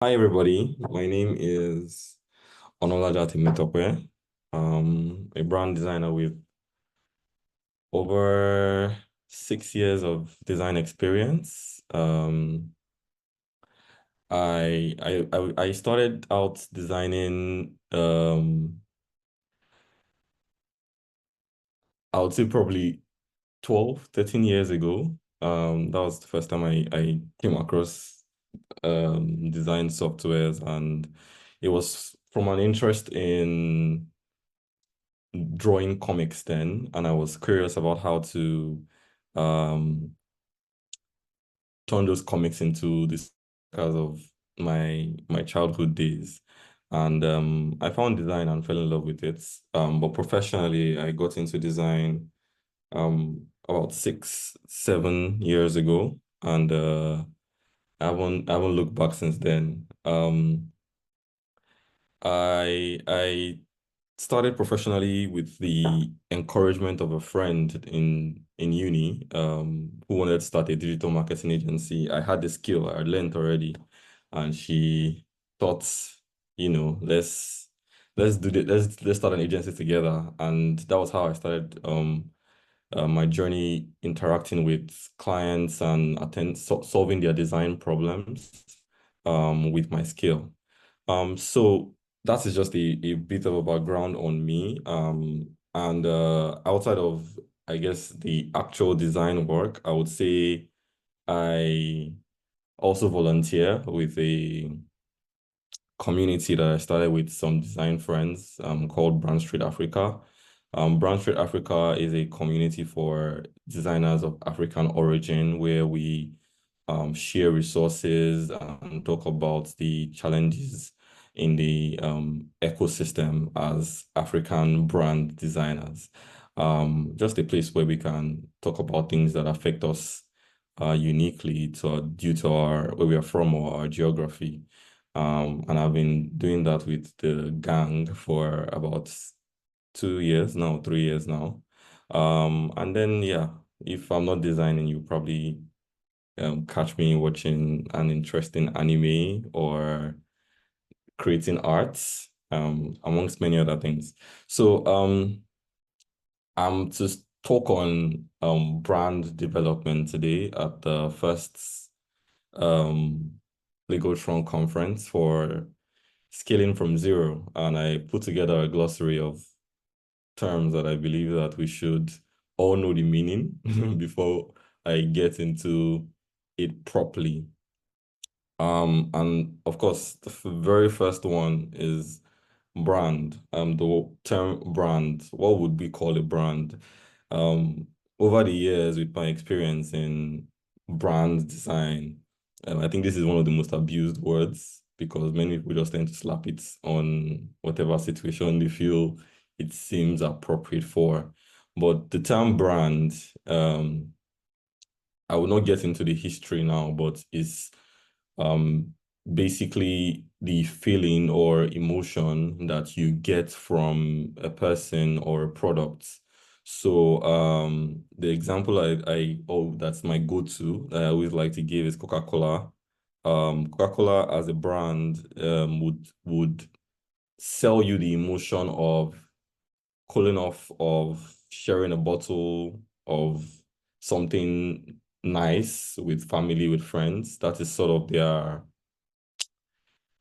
Hi everybody, my name is Onalaja Temitope. A brand designer with over 6 years of design experience. I started out designing I would say probably 12, 13 years ago. That was the first time I came across design softwares, and it was from an interest in drawing comics then, and I was curious about how to um, turn those comics into this because of my childhood days. And I found design and fell in love with it. But professionally, I got into design about 6, 7 years ago, and I haven't looked back since then. I started professionally with the encouragement of a friend in uni, who wanted to start a digital marketing agency. I had the skill, I learned already, and she thought, let's do this, let's start an agency together. And that was how I started my journey interacting with clients and solving their design problems with my skill. So that is just a bit of a background on me. And outside of, I guess, the actual design work, I would say I also volunteer with a community that I started with some design friends called Brand Street Africa. Brand Street Africa is a community for designers of African origin where we share resources and talk about the challenges in the ecosystem as African brand designers. Just a place where we can talk about things that affect us uniquely due to where we are from or our geography. And I've been doing that with the gang for about 2 years now, 3 years now. And then yeah, if I'm not designing, you probably catch me watching an interesting anime or creating arts, amongst many other things. So I'm to talk on brand development today at the first um Legotron conference for scaling from zero, and I put together a glossary of terms that I believe that we should all know the meaning before I get into it properly. And of course, the very first one is brand. The term brand, what would we call a brand? Um, Over the years, with my experience in brand design, I think this is one of the most abused words because many people just tend to slap it on whatever situation they feel it seems appropriate for. But the term brand, I will not get into the history now, but it's um, basically the feeling or emotion that you get from a person or a product. So the example that's my go-to that I always like to give is Coca-Cola. Coca-Cola as a brand would sell you the emotion of cooling off, of sharing a bottle of something nice with family, with friends. That is sort of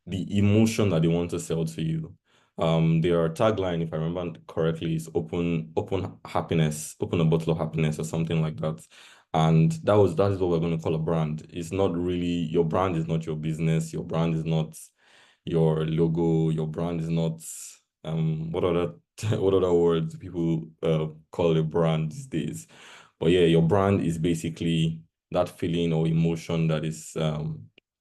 the emotion that they want to sell to you. Their tagline, if I remember correctly, is open happiness, open a bottle of happiness or something like that. And that is what we're going to call a brand. It's not really, your brand is not your business, your brand is not your logo, your brand is not what other what other words people call a brand these days. But yeah, your brand is basically that feeling or emotion that is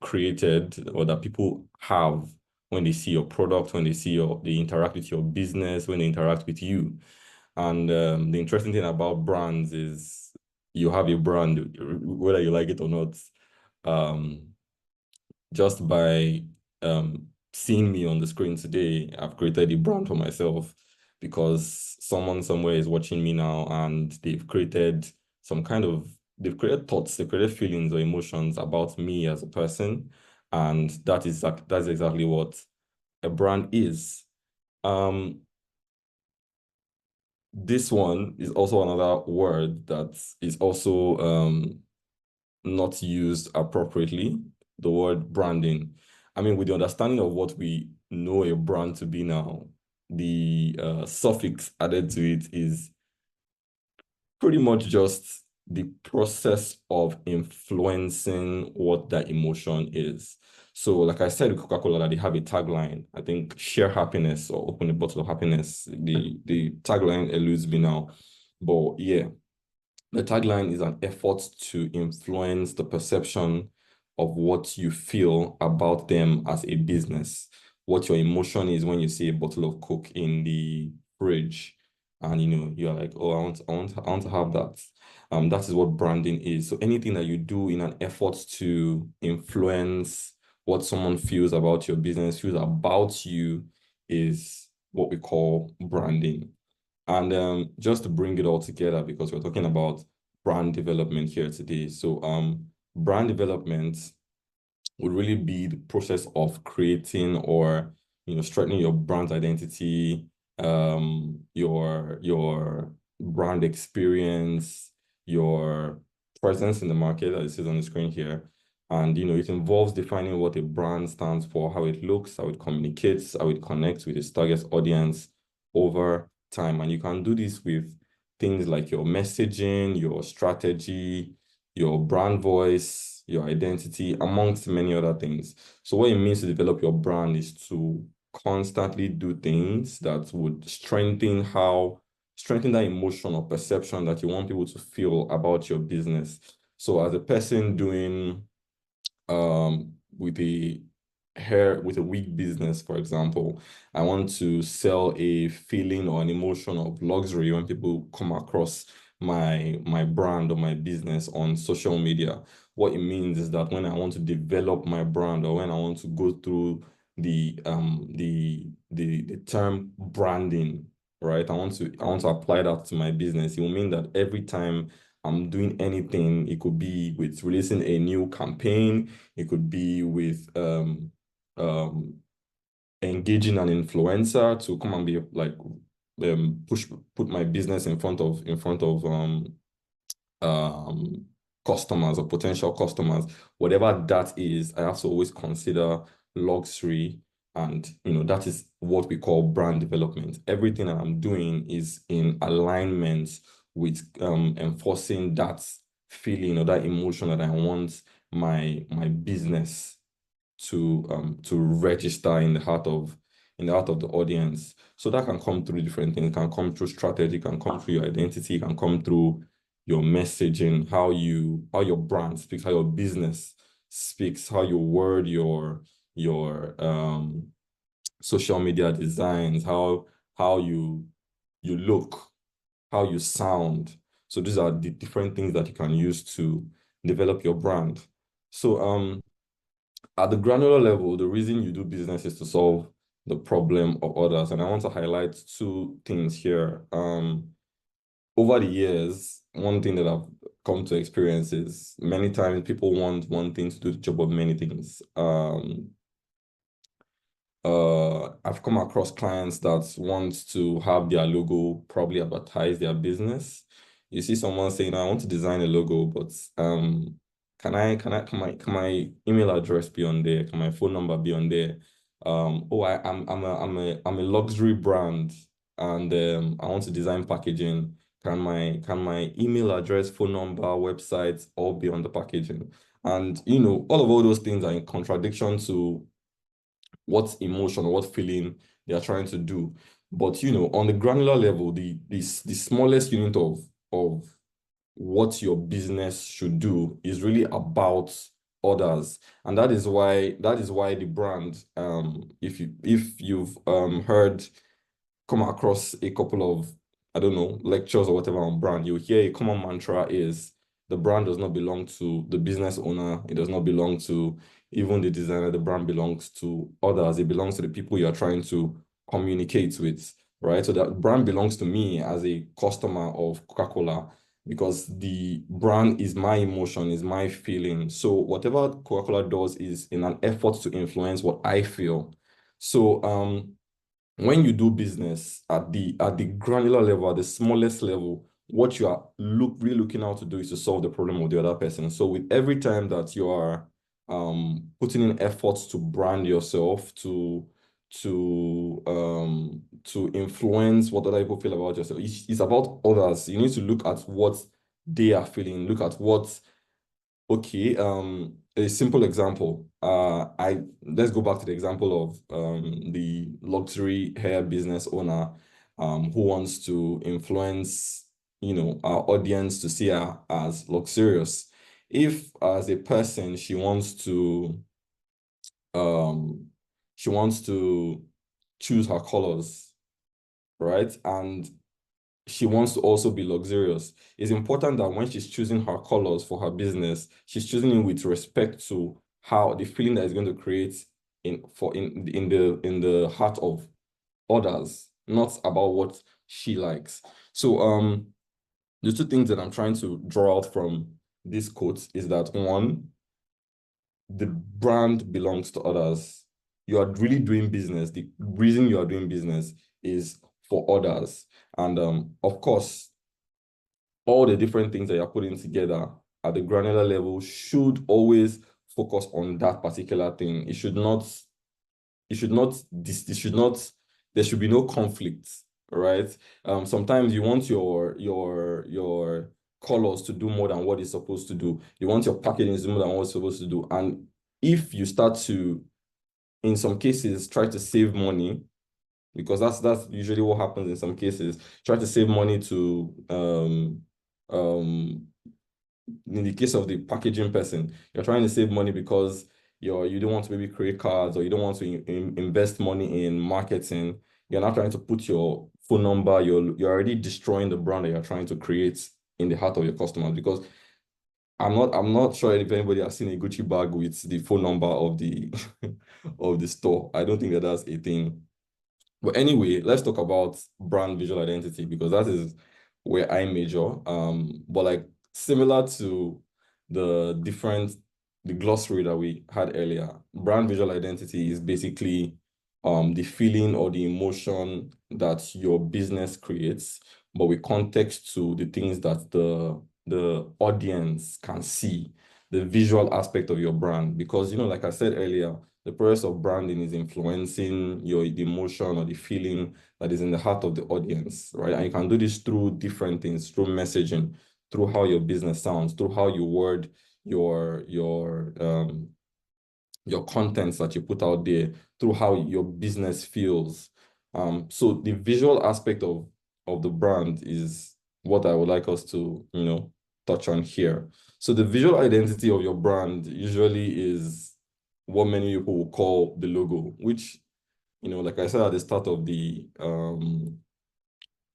created or that people have when they see your product, when they interact with your business, when they interact with you. And the interesting thing about brands is you have a brand, whether you like it or not. Um, just by seeing me on the screen today, I've created a brand for myself because someone somewhere is watching me now and they've created thoughts, they've created feelings or emotions about me as a person. And that's exactly what a brand is. This one is also another word that is also not used appropriately, the word branding. I mean, with the understanding of what we know a brand to be now, the suffix added to it is pretty much just the process of influencing what that emotion is. So, like I said, with Coca-Cola, they have a tagline. I think share happiness or open a bottle of happiness. The tagline eludes me now. But yeah, the tagline is an effort to influence the perception of what you feel about them as a business, what your emotion is when you see a bottle of Coke in the fridge, and you're like, oh, I want to have that. That is what branding is. So anything that you do in an effort to influence what someone feels about your business, feels about you, is what we call branding. And just to bring it all together, because we're talking about brand development here today. So brand development would really be the process of creating or strengthening your brand identity, your brand experience, your presence in the market, as it says on the screen here. And it involves defining what a brand stands for, how it looks, how it communicates, how it connects with its target audience over time. And you can do this with things like your messaging, your strategy, your brand voice, your identity, amongst many other things. So what it means to develop your brand is to constantly do things that would strengthen that emotion or perception that you want people to feel about your business. So as a person doing with a wig business, for example, I want to sell a feeling or an emotion of luxury when people come across my brand or my business on social media. What it means is that when I want to develop my brand, or when I want to go through the term branding, right? I want to apply that to my business. It will mean that every time I'm doing anything, it could be with releasing a new campaign, it could be with engaging an influencer to come and be like put my business in front of customers or potential customers. Whatever that is, I have to always consider luxury, and that is what we call brand development. Everything that I'm doing is in alignment with enforcing that feeling or that emotion that I want my business to register in the heart of the audience. So that can come through different things. It can come through strategy, it can come through your identity, it can come through your messaging, how your brand speaks, how your business speaks, how you word your social media designs, how you look, how you sound. So these are the different things that you can use to develop your brand. So at the granular level, the reason you do business is to solve the problem of others. And I want to highlight two things here. Over the years, one thing that I've come to experience is many times people want one thing to do the job of many things. I've come across clients that want to have their logo probably advertise their business. You see someone saying, I want to design a logo, but can my email address be on there? Can my phone number be on there? Oh, I'm a luxury brand, and I want to design packaging. Can my email address, phone number, website all be on the packaging? And all those things are in contradiction to what emotion or what feeling they are trying to do. But on the granular level, the smallest unit of what your business should do is really about others. And that is why the brand, if you've heard, come across a couple of, I don't know, lectures or whatever on brand, you'll hear a common mantra is the brand does not belong to the business owner. It does not belong to even the designer. The brand belongs to others. It belongs to the people you are trying to communicate with, right? So that brand belongs to me as a customer of Coca-Cola. because the brand is my emotion, is my feeling. So whatever Coca-Cola does is in an effort to influence what I feel. So when you do business at the granular level, at the smallest level, what you are really looking out to do is to solve the problem of the other person. So with every time that you are putting in efforts to brand yourself, to influence what other people feel about yourself, it's about others. You need to look at what they are feeling, look at what. Okay, a simple example. Let's go back to the example of the luxury hair business owner who wants to influence, our audience to see her as luxurious. If as a person um she wants to choose her colors, right? And she wants to also be luxurious. It's important that when she's choosing her colors for her business, she's choosing it with respect to how the feeling that is going to create in the heart of others, not about what she likes. So the two things that I'm trying to draw out from this quote is that one, the brand belongs to others. You are really doing business. The reason you are doing business is for others. And of course, all the different things that you're putting together at the granular level should always focus on that particular thing. There should be no conflict, right? Sometimes you want your colors to do more than what it's supposed to do. You want your packaging to do more than what it's supposed to do. And if you start to, in some cases, try to save money, because that's usually what happens in some cases, try to save money to um in the case of the packaging person, you're trying to save money because you don't want to maybe create cards, or you don't want to invest money in marketing. You're not trying to put your phone number. You're already destroying the brand that you're trying to create in the heart of your customers, because I'm not sure if anybody has seen a Gucci bag with the phone number of the of the store. I don't think that that's a thing. But anyway, let's talk about brand visual identity, because that is where I major. But like, similar to the glossary that we had earlier, brand visual identity is basically the feeling or the emotion that your business creates, but with context to the things that the audience can see, the visual aspect of your brand. Because, like I said earlier, the process of branding is influencing the emotion or the feeling that is in the heart of the audience, right? And you can do this through different things, through messaging, through how your business sounds, through how you word your contents that you put out there, through how your business feels. So the visual aspect of the brand is what I would like us to, touch on here. So the visual identity of your brand usually is what many people will call the logo, which, like I said at the start of the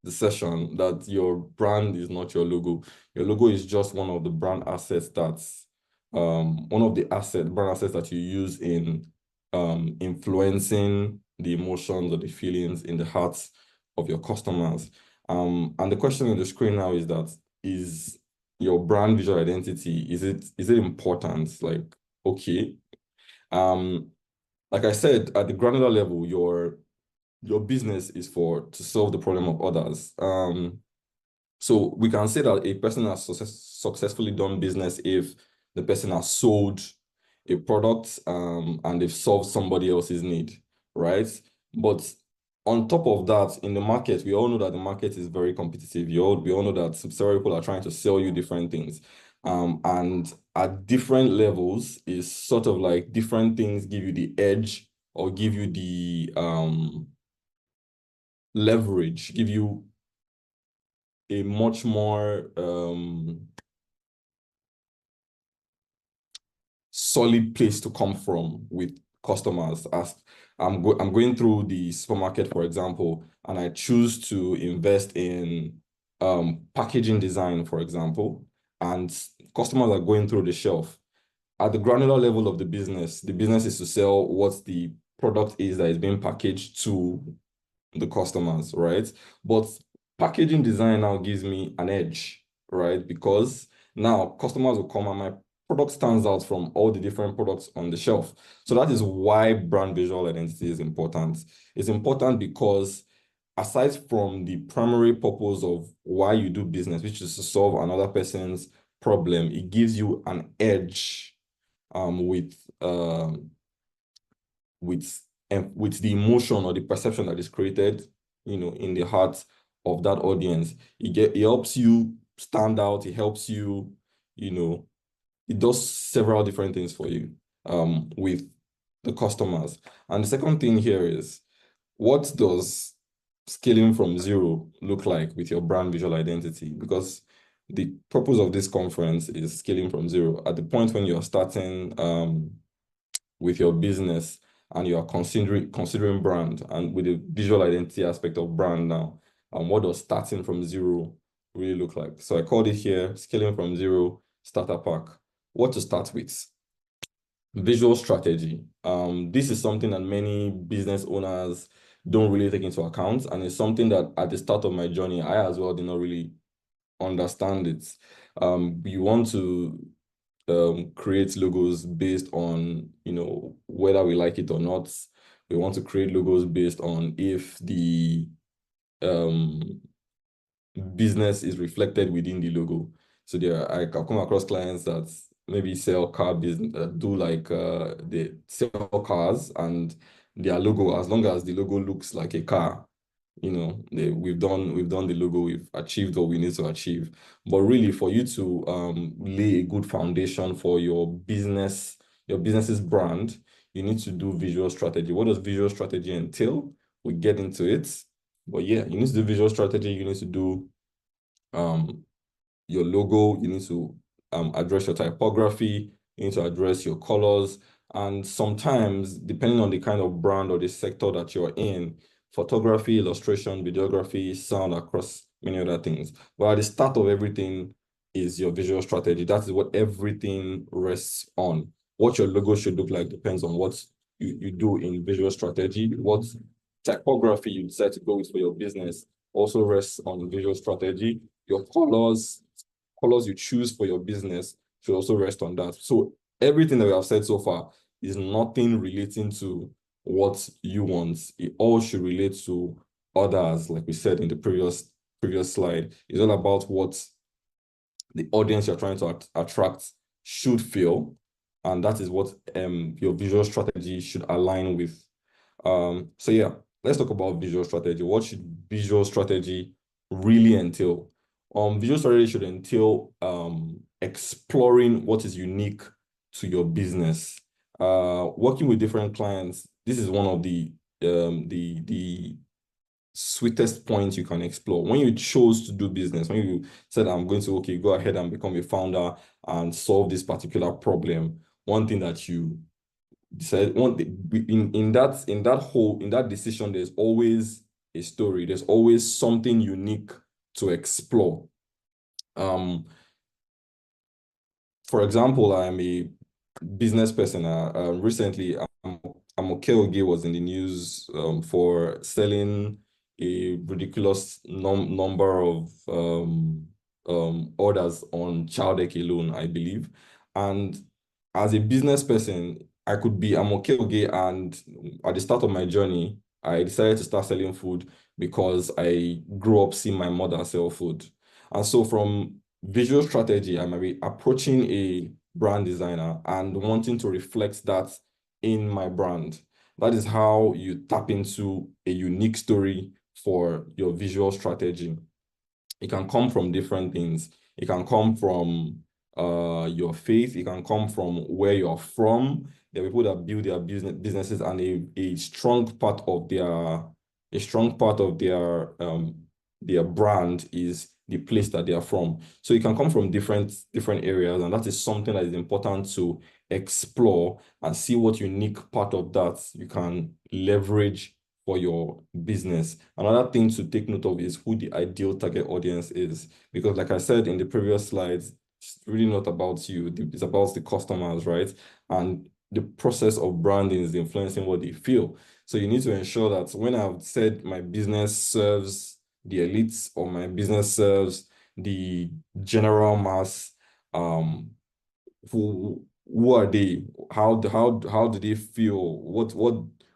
session, that your brand is not your logo. Your logo is just one of the brand assets that's one of the brand assets that you use in influencing the emotions or the feelings in the hearts of your customers. And the question on the screen now is that, is your brand visual identity, is it important? Like, okay. Like I said, at the granular level, your business is to solve the problem of others. So we can say that a person has successfully done business if the person has sold a product and they've solved somebody else's need, right? But on top of that, in the market, we all know that the market is very competitive. We all know that several people are trying to sell you different things. And at different levels is sort of like different things give you the edge, or give you the leverage, give you a much more solid place to come from with customers. As I'm going through the supermarket, for example, and I choose to invest in packaging design, for example, and customers are going through the shelf. At the granular level of the business is to sell what the product is that is being packaged to the customers, right? But packaging design now gives me an edge, right? Because now customers will come and my product stands out from all the different products on the shelf. So that is why brand visual identity is important. It's important because aside from the primary purpose of why you do business, which is to solve another person's problem, it gives you an edge with with the emotion or the perception that is created, in the heart of that audience. It helps you stand out. It helps you, it does several different things for you with the customers. And the second thing here is, what does scaling from zero look like with your brand visual identity? Because the purpose of this conference is scaling from zero. At the point when you're starting with your business and you are considering brand, and with the visual identity aspect of brand now, what does starting from zero really look like? So I called it here, scaling from zero starter pack. What to start with? Visual strategy. This is something that many business owners don't really take into account, and it's something that at the start of my journey, I as well did not really understand it. You want to create logos based on, whether we like it or not. We want to create logos based on if the business is reflected within the logo. So I come across clients that maybe sell car business, do like they sell cars, and their logo, as long as the logo looks like a car, we've done the logo, we've achieved what we need to achieve. But really, for you to lay a good foundation for your business's brand, you need to do visual strategy. What does visual strategy entail? We get into it. But yeah, you need to do visual strategy, you need to do your logo, you need to address your typography, you need to address your colors. And sometimes, depending on the kind of brand or the sector that you're in, photography, illustration, videography, sound, across many other things. But at the start of everything is your visual strategy. That is what everything rests on. What your logo should look like depends on what you do in visual strategy. What typography you decide to go with for your business also rests on visual strategy. Your colors you choose for your business should also rest on that. So everything that we have said so far is nothing relating to what you want. It all should relate to others, like we said in the previous slide. It's all about what the audience you're trying to attract should feel, and that is what your visual strategy should align with. So yeah, let's talk about visual strategy. What should visual strategy really entail? Visual strategy should entail exploring what is unique to your business. Working with different clients, this is one of the sweetest points you can explore. When you chose to do business, when you said, I'm going to, okay, go ahead and become a founder and solve this particular problem, one thing that you decided, in that decision, there's always a story. There's always something unique to explore. For example, I'm a business person. Recently, Amoke was in the news for selling a ridiculous number of orders on Childek alone, I believe. And as a business person, I could be Amoke, and at the start of my journey, I decided to start selling food because I grew up seeing my mother sell food. And so from visual strategy, I might be approaching a brand designer and wanting to reflect that in my brand. That is how you tap into a unique story for your visual strategy. It can come from different things. It can come from your faith. It can come from where you're from. There are people that build their businesses, and a strong part of their brand is the place that they are from. So it can come from different areas, and that is something that is important to explore and see what unique part of that you can leverage for your business. Another thing to take note of is who the ideal target audience is, because like I said in the previous slides, it's really not about you, it's about the customers, right? And the process of branding is influencing what they feel. So you need to ensure that when I've said my business serves the elites, or my business serves the general mass, who are they? How do they feel?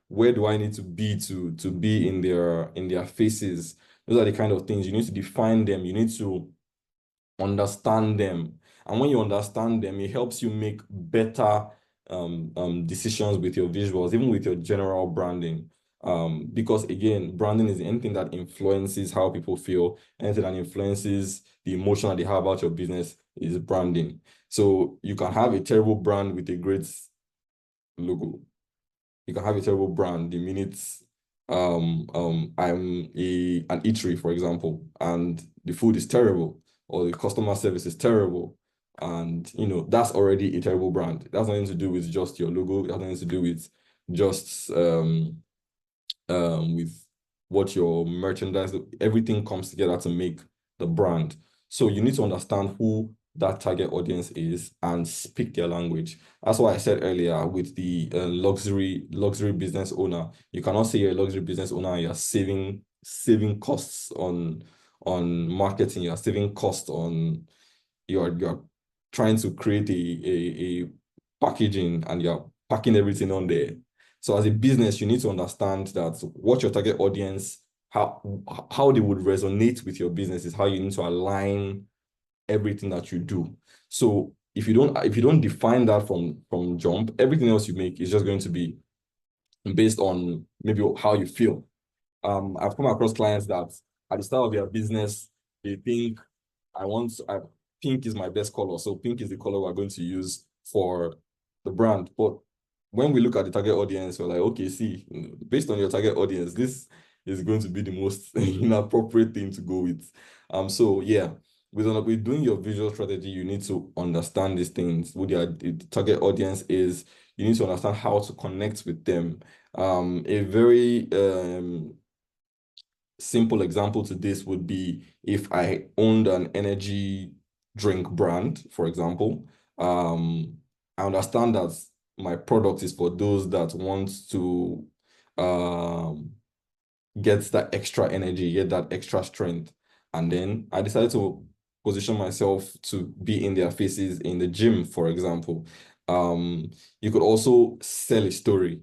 Where do I need to be to be in their faces? Those are the kind of things you need to define them. You need to understand them. And when you understand them, it helps you make better decisions with your visuals, even with your general branding. Because again, branding is anything that influences how people feel, anything that influences the emotion that they have about your business is branding. So you can have a terrible brand with a great logo. You can have a terrible brand the minute I'm an eatery, for example, and the food is terrible or the customer service is terrible. And that's already a terrible brand. That's nothing to do with just your logo. It has nothing to do with just with what your merchandise, everything comes together to make the brand. So you need to understand who that target audience is and speak their language. That's why I said earlier with the luxury business owner, you cannot say you're a luxury business owner and you're saving costs on marketing, you're saving costs on you're trying to create a packaging and you're packing everything on there. So as a business, you need to understand that what your target audience, how they would resonate with your business is how you need to align everything that you do. So if you don't define that from jump, everything else you make is just going to be based on maybe how you feel. I've come across clients that at the start of their business, they think pink is my best color. So pink is the color we're going to use for the brand. But when we look at the target audience, we're like, okay, see, based on your target audience, this is going to be the most inappropriate thing to go with. So yeah, with doing your visual strategy, you need to understand these things. Who the target audience is, you need to understand how to connect with them. A very simple example to this would be if I owned an energy drink brand, for example. I understand that my product is for those that want to get that extra energy, get that extra strength. And then I decided to position myself to be in their faces in the gym, for example. You could also sell a story.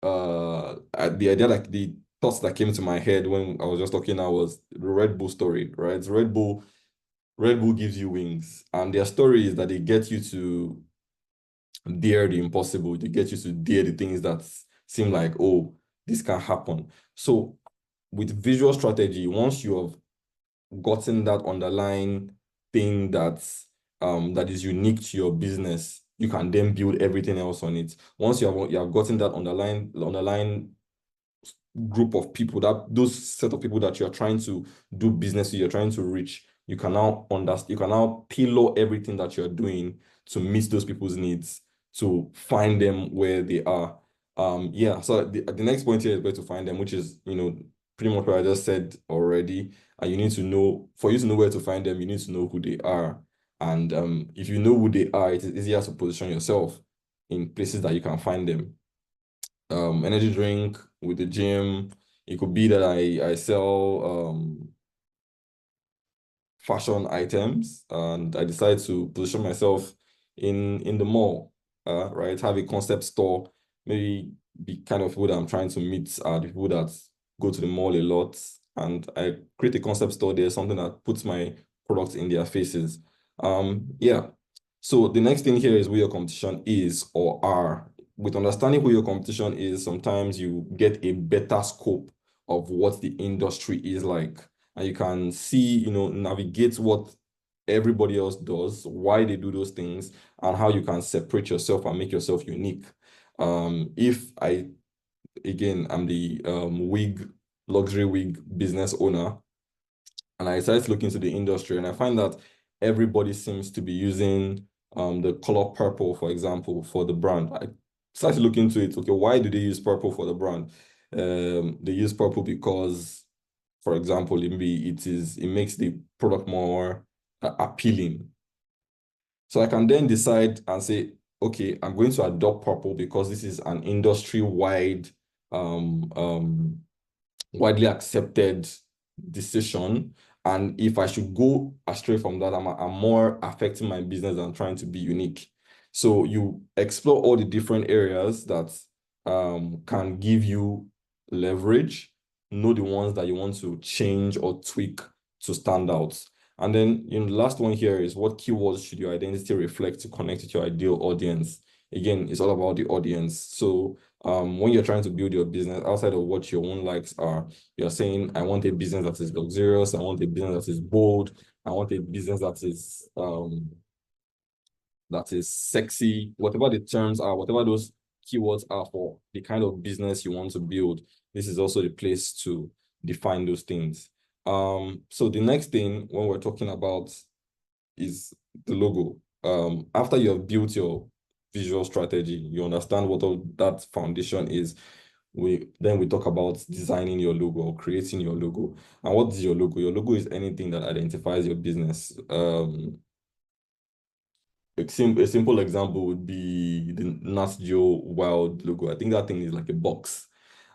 The idea, like the thoughts that came to my head when I was just talking now was the Red Bull story, right? Red Bull gives you wings, and their story is that they get you to dare the impossible. They get you to dare the things that seem like, oh, this can happen. So with visual strategy, once you have gotten that underlying thing that is unique to your business, you can then build everything else on it. Once you have gotten that underlying group of people, that those set of people that you're trying to do business with, you're trying to reach, you can now understand, you can now tailor everything that you're doing to meet those people's needs, to find them where they are. Yeah, so the next point here is where to find them, which is pretty much what I just said already. And you need to know, for you to know where to find them, you need to know who they are. And if you know who they are, it is easier to position yourself in places that you can find them. Energy drink with the gym. It could be that I sell fashion items and I decide to position myself in the mall, right? Have a concept store, maybe be kind of people that I'm trying to meet are the people that go to the mall a lot, and I create a concept store there, something that puts my products in their faces. Yeah. So the next thing here is who your competition is or are. With understanding who your competition is, sometimes you get a better scope of what the industry is like, and you can see, navigate what everybody else does, why they do those things, and how you can separate yourself and make yourself unique. If I'm the luxury wig business owner, and I started to look into the industry, and I find that everybody seems to be using the color purple, for example, for the brand. I started to look into it. Okay, why do they use purple for the brand? They use purple because, for example, it makes the product more appealing. So I can then decide and say, okay, I'm going to adopt purple because this is an industry-wide, widely accepted decision, And if I should go astray from that, I'm more affecting my business than trying to be unique. So you explore all the different areas that can give you leverage, know the ones that you want to change or tweak to stand out. And then, the last one here is, what keywords should your identity reflect to connect with your ideal audience? Again, it's all about the audience. So when you're trying to build your business outside of what your own likes are, you're saying, I want a business that is luxurious, I want a business that is bold, I want a business that is sexy, whatever the terms are, whatever those keywords are for the kind of business you want to build. This is also the place to define those things. So the next thing when we're talking about is the logo. After you have built your visual strategy, you understand what all that foundation is. We talk about designing your logo or creating your logo. And what is your logo? Your logo is anything that identifies your business. A simple example would be the Nat Geo Wild logo. I think that thing is like a box.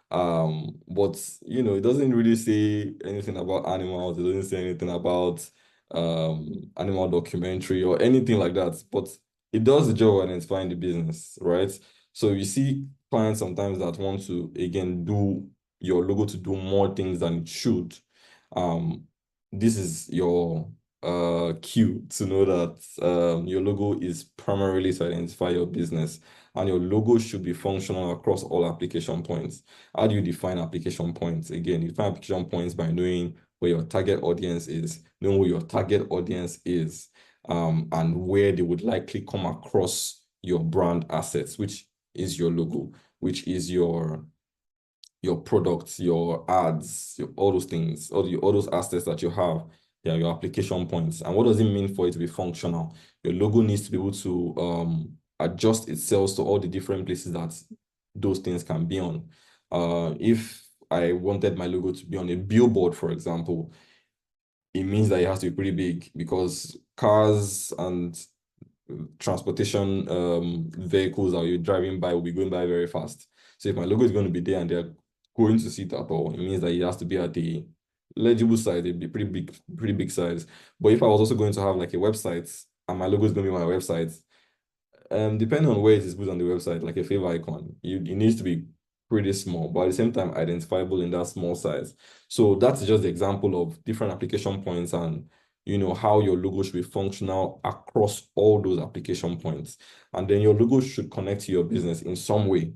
But it doesn't really say anything about animals. It doesn't say anything about animal documentary or anything like that. But it does the job of identifying the business, right? So you see clients sometimes that want to, again, do your logo to do more things than it should. This is your cue to know that your logo is primarily to identify your business, and your logo should be functional across all application points. How do you define application points? Again, you define application points by knowing where your target audience is, knowing who your target audience is, and where they would likely come across your brand assets, which is your logo, which is your products, your ads, all those things, all those assets that you have. They are your application points. And what does it mean for it to be functional? Your logo needs to be able to adjust itself to all the different places that those things can be on. If I wanted my logo to be on a billboard, for example, it means that it has to be pretty big, because cars and transportation vehicles that you're driving by will be going by very fast. So if my logo is going to be there and they're going to see it at all, it means that it has to be at the legible size. It'd be pretty big size. But if I was also going to have like a website and my logo is going to be my website, depending on where it is put on the website, like a favor icon, it needs to be pretty small, but at the same time identifiable in that small size. So that's just the example of different application points and how your logo should be functional across all those application points. And then your logo should connect to your business in some way.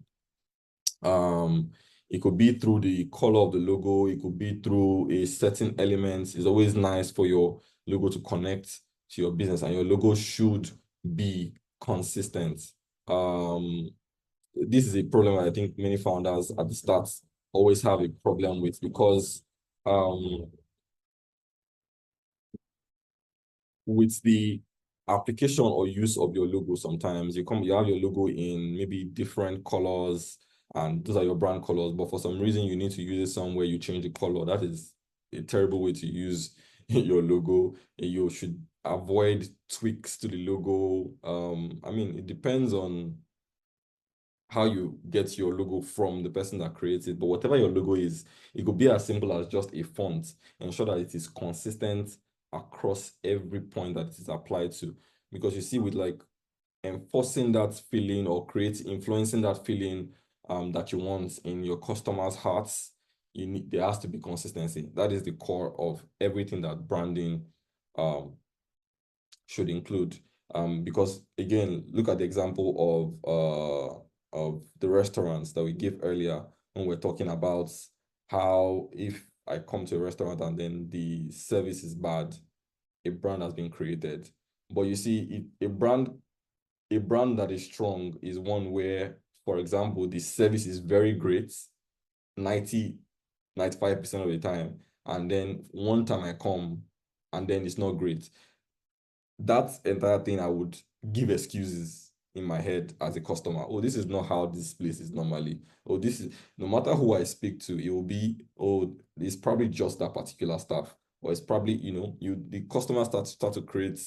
It could be through the color of the logo, it could be through a certain element. It's always nice for your logo to connect to your business, and your logo should be consistent. This is a problem I think many founders at the start always have a problem with, because with the application or use of your logo, sometimes you have your logo in maybe different colors, and those are your brand colors, but for some reason you need to use it somewhere, you change the color. That is a terrible way to use your logo. You should avoid tweaks to the logo. I mean, it depends on how you get your logo from the person that creates it, but whatever your logo is, it could be as simple as just a font. Ensure that it is consistent across every point that it is applied to, because you see, with like enforcing that feeling or influencing that feeling that you want in your customers' hearts, there has to be consistency. That is the core of everything that branding should include. Because again, look at the example of the restaurants that we gave earlier, when we're talking about how if I come to a restaurant and then the service is bad, a brand has been created. But you see, a brand that is strong is one where, for example, the service is very great 95% of the time, and then one time I come and then it's not great. That entire thing, I would give excuses in my head as a customer. Oh, this is not how this place is normally. Oh, this is, no matter who I speak to, it will be, oh, it's probably just that particular staff. Or it's probably, the customer start to create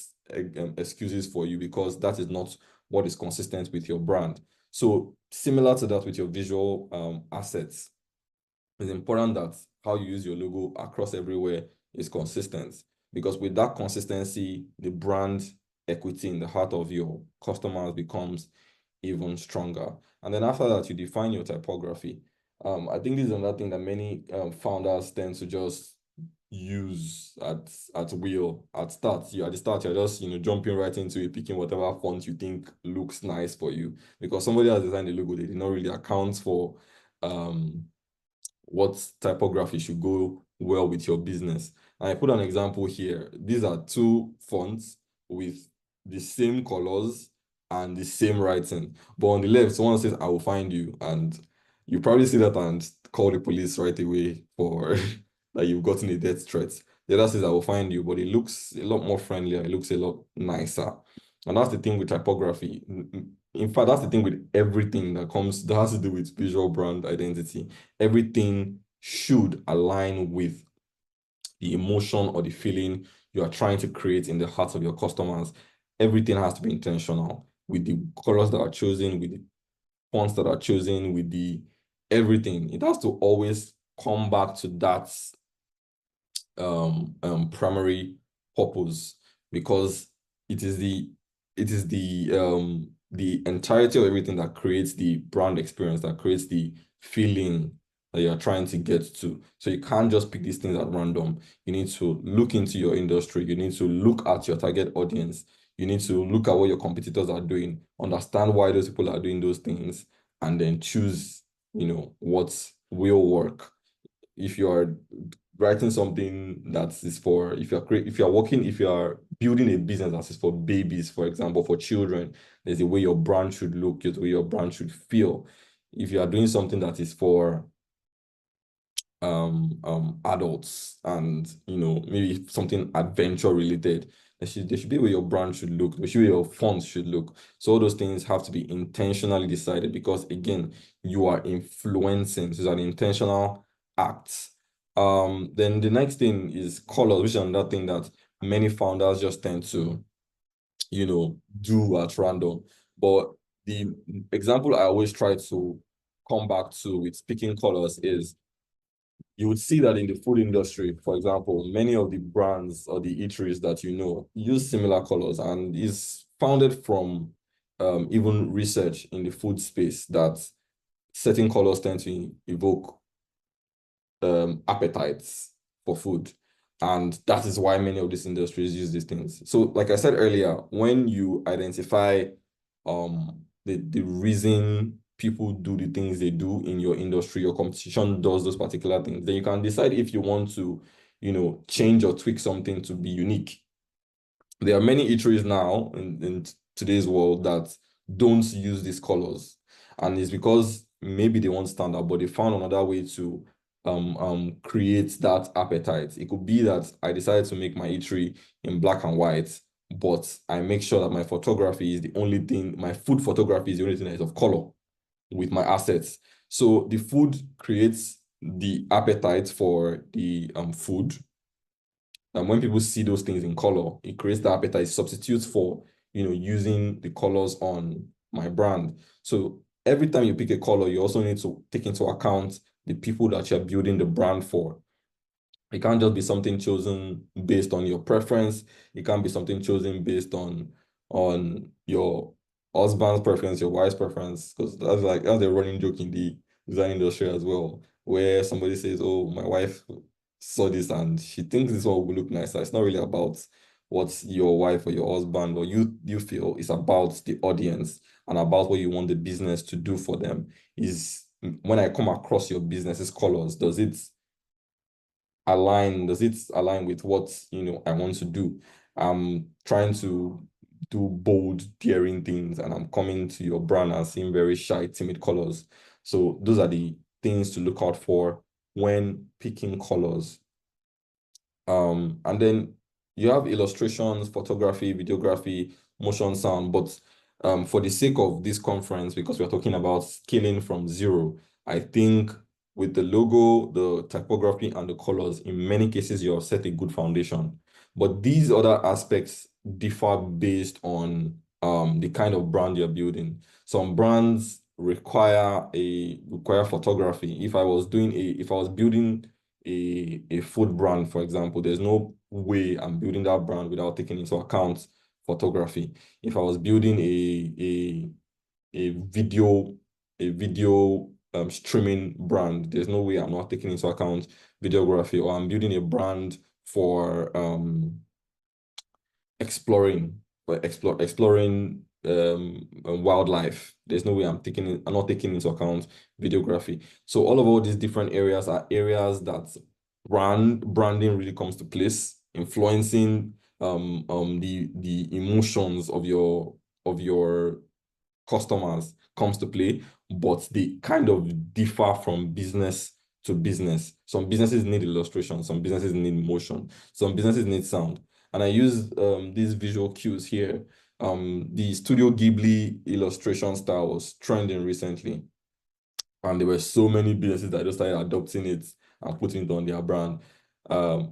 excuses for you, because that is not what is consistent with your brand. So similar to that with your visual assets, it's important that how you use your logo across everywhere is consistent. Because with that consistency, the brand equity in the heart of your customers becomes even stronger. And then after that, you define your typography. I think this is another thing that many founders tend to just use at will at start. You at the start, you're just jumping right into it, picking whatever font you think looks nice for you. Because somebody has designed the logo, they did not really account for what typography should go well with your business. And I put an example here. These are two fonts with the same colors and the same writing. But on the left, someone says, I will find you. And you probably see that and call the police right away for that you've gotten a death threat. The other says, I will find you, but it looks a lot more friendlier. It looks a lot nicer. And that's the thing with typography. In fact, that's the thing with everything that has to do with visual brand identity. Everything should align with the emotion or the feeling you are trying to create in the hearts of your customers. Everything has to be intentional with the colors that are chosen, with the fonts that are chosen, with the everything. It has to always come back to that primary purpose, because it is the entirety of everything that creates the brand experience, that creates the feeling that you're trying to get to. So you can't just pick these things at random. You need to look into your industry. You need to look at your target audience. You need to look at what your competitors are doing, understand why those people are doing those things, and then choose, what will work. If you are writing something that is for, if you are building a business that is for babies, for example, for children, there's a way your brand should look, there's a way your brand should feel. If you are doing something that is for adults and maybe something adventure related, there should be where your brand should look, there should be your fonts should look. So all those things have to be intentionally decided, because again, you are influencing. So it's an intentional act. Then the next thing is colors, which is another thing that many founders just tend to do at random. But the example I always try to come back to with picking colors is, you would see that in the food industry, for example, many of the brands or the eateries that use similar colors, and is founded from even research in the food space that certain colors tend to evoke appetites for food. And that is why many of these industries use these things. So like I said earlier, when you identify the reason people do the things they do in your industry, your competition does those particular things, then you can decide if you want to, change or tweak something to be unique. There are many eateries now in today's world that don't use these colors. And it's because maybe they want standard, but they found another way to create that appetite. It could be that I decided to make my eatery in black and white, but I make sure that my photography is the only thing, my food photography is the only thing that is of color with my assets. So the food creates the appetite for the food. And when people see those things in color, it creates the appetite, substitutes for, using the colors on my brand. So every time you pick a color, you also need to take into account the people that you're building the brand for. It can't just be something chosen based on your preference. It can't be something chosen based on your husband's preference, your wife's preference, because that's a running joke in the design industry as well, where somebody says, "Oh, my wife saw this and she thinks this one will look nicer." It's not really about what your wife or your husband or you feel. It's about the audience and about what you want the business to do for them. Is when I come across your business's colors, does it align with what I want to do? I'm trying to do bold, daring things, and I'm coming to your brand and seeing very shy, timid colors. So those are the things to look out for when picking colors. And then you have illustrations, photography, videography, motion, sound. But for the sake of this conference, because we're talking about scaling from zero, I think with the logo, the typography, and the colors, in many cases, you have set a good foundation. But these other aspects differ based on the kind of brand you're building. Some brands require photography. If I was building a food brand, for example, there's no way I'm building that brand without taking into account photography. If I was building a video streaming brand, there's no way I'm not taking into account videography. Or I'm building a brand for exploring wildlife. There's no way I'm not taking into account videography. So all these different areas are areas that branding really comes to place, influencing the emotions of your customers comes to play, but they kind of differ from business to business. Some businesses need illustration, some businesses need motion, some businesses need sound. And I use these visual cues here. The Studio Ghibli illustration style was trending recently, and there were so many businesses that just started adopting it and putting it on their brand.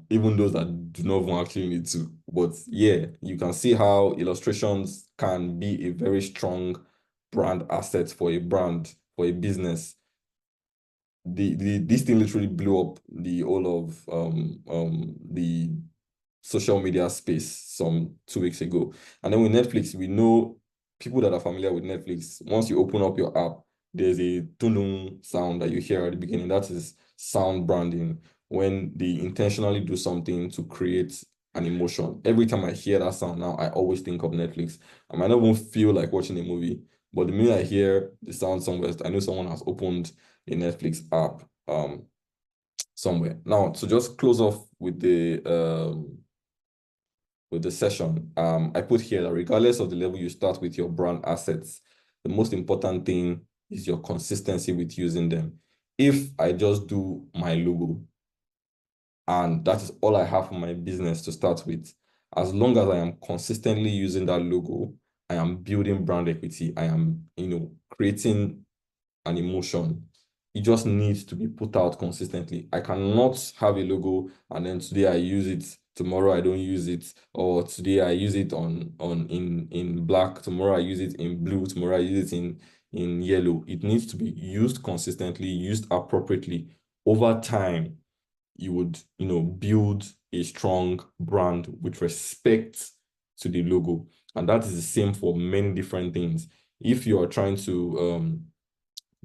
Even those that do not even actually need to. But yeah, you can see how illustrations can be a very strong brand asset for a brand, for a business. This thing literally blew up the whole of the social media space some 2 weeks ago. And then with Netflix, we know people that are familiar with Netflix, once you open up your app, there's a tunung sound that you hear at the beginning. That is sound branding, when they intentionally do something to create an emotion. Every time I hear that sound now, I always think of Netflix. I might not even feel like watching a movie, but the minute I hear the sound somewhere, I know someone has opened a Netflix app somewhere. Now, to just close off with the session, I put here that regardless of the level you start with your brand assets, the most important thing is your consistency with using them. If I just do my logo and that is all I have for my business to start with, as long as I am consistently using that logo, I am building brand equity. I am, creating an emotion. It just needs to be put out consistently. I cannot have a logo and then today I use it, tomorrow I don't use it, or today I use it in black, tomorrow I use it in blue, tomorrow I use it in yellow. It needs to be used consistently, used appropriately. Over time, you would, build a strong brand with respect to the logo. And that is the same for many different things. If you are trying to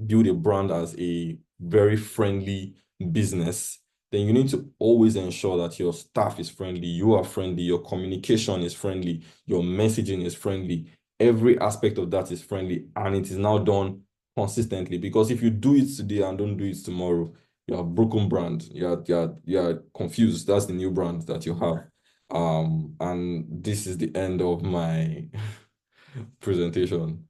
build a brand as a very friendly business, then you need to always ensure that your staff is friendly, you are friendly, your communication is friendly, your messaging is friendly. Every aspect of that is friendly, and it is now done consistently. Because if you do it today and don't do it tomorrow, you have broken brand. You're confused. That's the new brand that you have. And this is the end of my presentation.